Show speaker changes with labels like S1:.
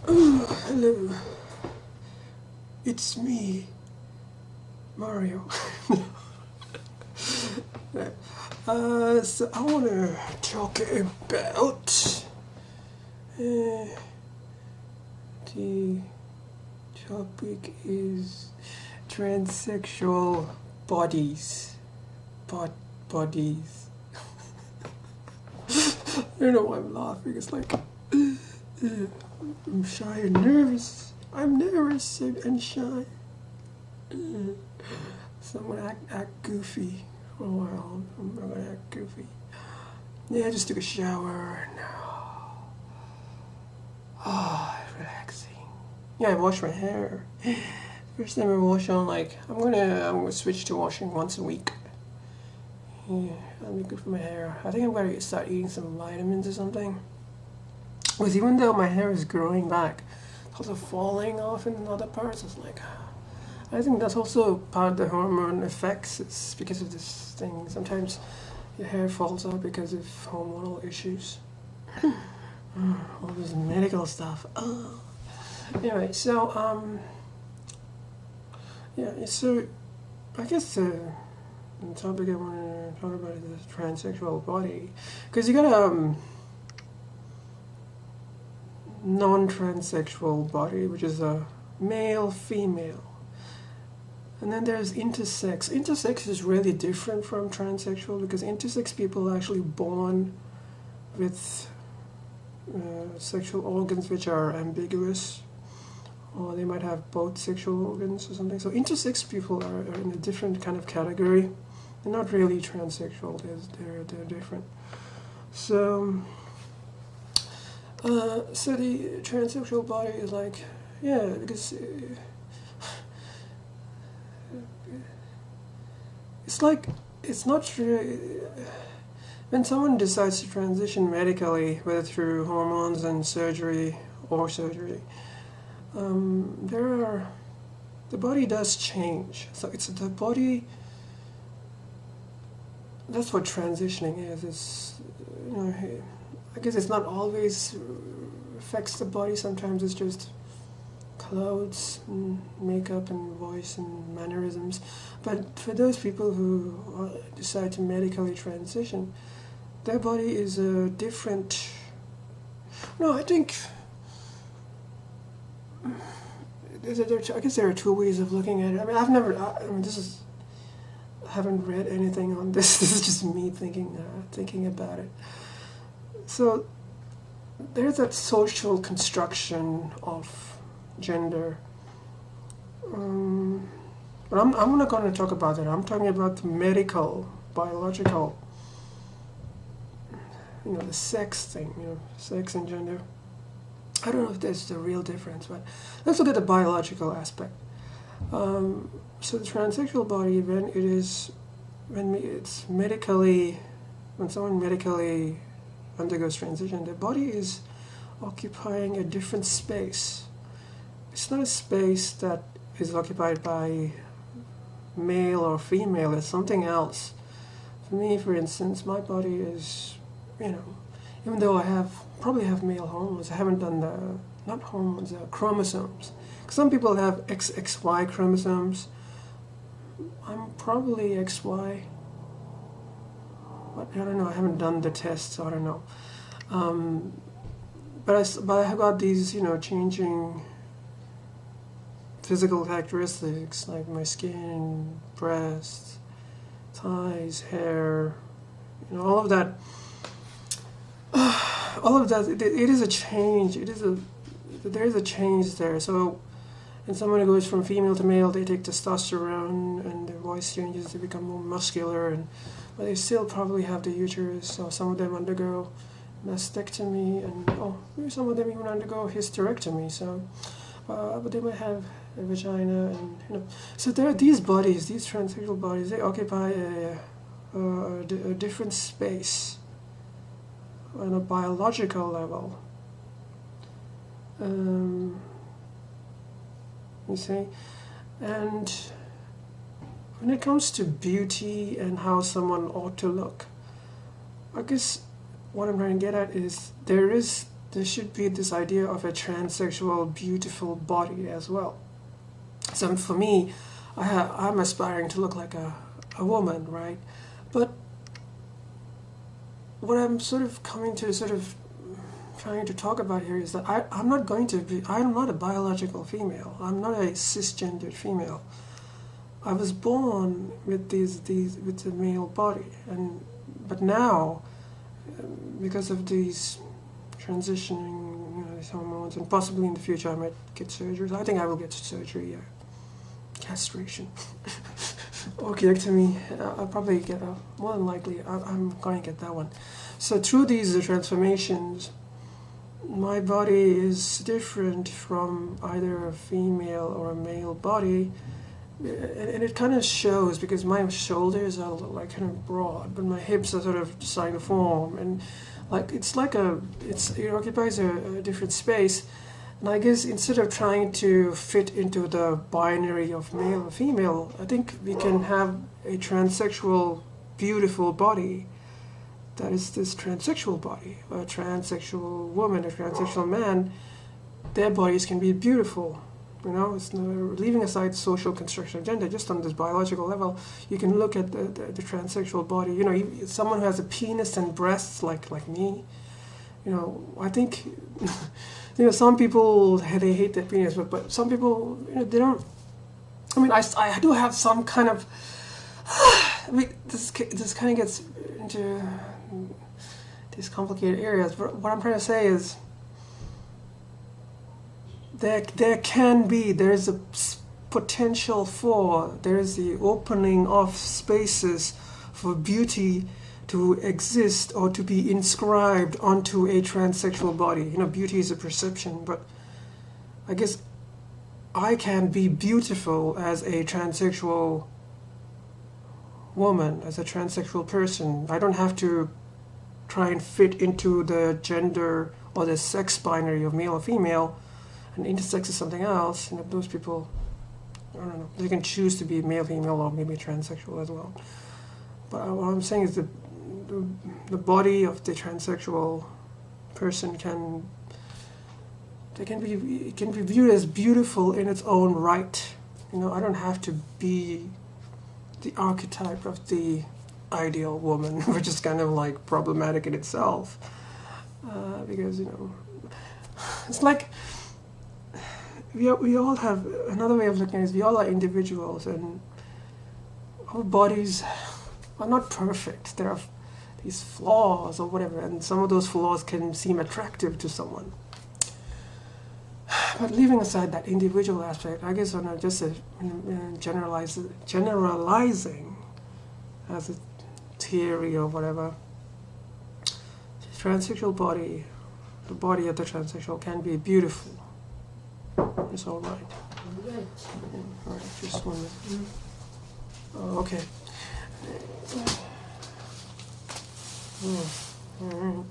S1: Hello, it's me, Mario. So I want to talk about the topic is transsexual bodies. Bodies. I don't know why I'm laughing. It's like I'm shy and nervous. I'm nervous and shy. So I'm gonna act goofy for a while. I'm gonna act goofy. Yeah, I just took a shower and relaxing. Yeah, I washed my hair. First time I wash on, like I'm gonna switch to washing once a week. Yeah, that'll be good for my hair. I think I'm gonna start eating some vitamins or something. Because even though my hair is growing back, it's also falling off in other parts. It's like, I think that's also part of the hormone effects. It's because of this thing. Sometimes your hair falls out because of hormonal issues. All this medical stuff. Oh. Anyway, so yeah. So I guess the topic I want to talk about is the transsexual body, because you got a non-transsexual body, which is a male, female. And then there's intersex. Intersex is really different from transsexual because intersex people are actually born with sexual organs which are ambiguous, or they might have both sexual organs or something. So intersex people are in a different kind of category. They're not really transsexual. They're different. So the transsexual body is like, yeah, because it's like, it's not true. When someone decides to transition medically, whether through hormones and surgery or surgery, the body does change. So it's the body. That's what transitioning is. It's, you know, I guess it's not always affects the body. Sometimes it's just clothes and makeup and voice and mannerisms. But for those people who decide to medically transition, their body is a different. No, I think I guess there are two ways of looking at it. I mean, I haven't read anything on this. This is just me thinking about it. So there's that social construction of gender. But I'm not going to talk about that. I'm talking about the medical, biological, the sex thing, sex and gender. I don't know if that's the real difference, but let's look at the biological aspect. So the transsexual body, when someone medically undergoes transition, their body is occupying a different space. It's not a space that is occupied by male or female. It's something else. For me, for instance, my body is, even though I probably have male hormones, I haven't done not hormones, chromosomes. Some people have XXY chromosomes. I'm probably XY. But I don't know, I haven't done the test, so I don't know. But I have got these, changing physical characteristics like my skin, breasts, thighs, hair, all of that. All of that, it is a change. There is a change there. So, when someone who goes from female to male, they take testosterone and their voice changes, they become more muscular, but they still probably have the uterus. So some of them undergo mastectomy, and maybe some of them even undergo hysterectomy. So, but they might have a vagina, and So there are these bodies, these transsexual bodies. They occupy a different space on a biological level. You see, and when it comes to beauty and how someone ought to look, I guess what I'm trying to get at is there is there should be this idea of a transsexual beautiful body as well. So for me, I'm aspiring to look like a woman, right? But what I'm sort of coming to trying to talk about here is that I'm not a biological female. I'm not a cisgendered female. I was born with with a male body, but now, because of these transitioning, these hormones, and possibly in the future I might get surgery. I think I will get surgery, castration, orchiectomy. I'll probably get more than likely. I'm going to get that one. So through these transformations, my body is different from either a female or a male body, and it kind of shows because my shoulders are like kind of broad, but my hips are sort of starting to form, and it occupies a different space. And I guess instead of trying to fit into the binary of male or female, I think we can have a transsexual beautiful body. That is this transsexual body, a transsexual woman, a transsexual man. Their bodies can be beautiful. It's leaving aside social construction of gender, just on this biological level. You can look at the transsexual body. Someone who has a penis and breasts like me. I think some people they hate their penis, but some people they don't. I mean, I do have some kind of. This kind of gets into these complicated areas, but what I'm trying to say is there is a potential there is the opening of spaces for beauty to exist or to be inscribed onto a transsexual body. Beauty is a perception, but I guess I can be beautiful as a transsexual woman, as a transsexual person. I don't have to try and fit into the gender or the sex binary of male or female, and intersex is something else. Those people, I don't know, they can choose to be male, female, or maybe transsexual as well. But what I'm saying is the body of the transsexual person can be viewed as beautiful in its own right. I don't have to be the archetype of the ideal woman, which is kind of like problematic in itself, because it's like we all have another way of looking at it is we all are individuals, and our bodies are not perfect. There are these flaws or whatever, and some of those flaws can seem attractive to someone. But leaving aside that individual aspect, I guess on just generalizing as a theory or whatever, the transsexual body, the body of the transsexual can be beautiful. It's all right. Yeah, all right, just 1 minute. Oh, okay. All right.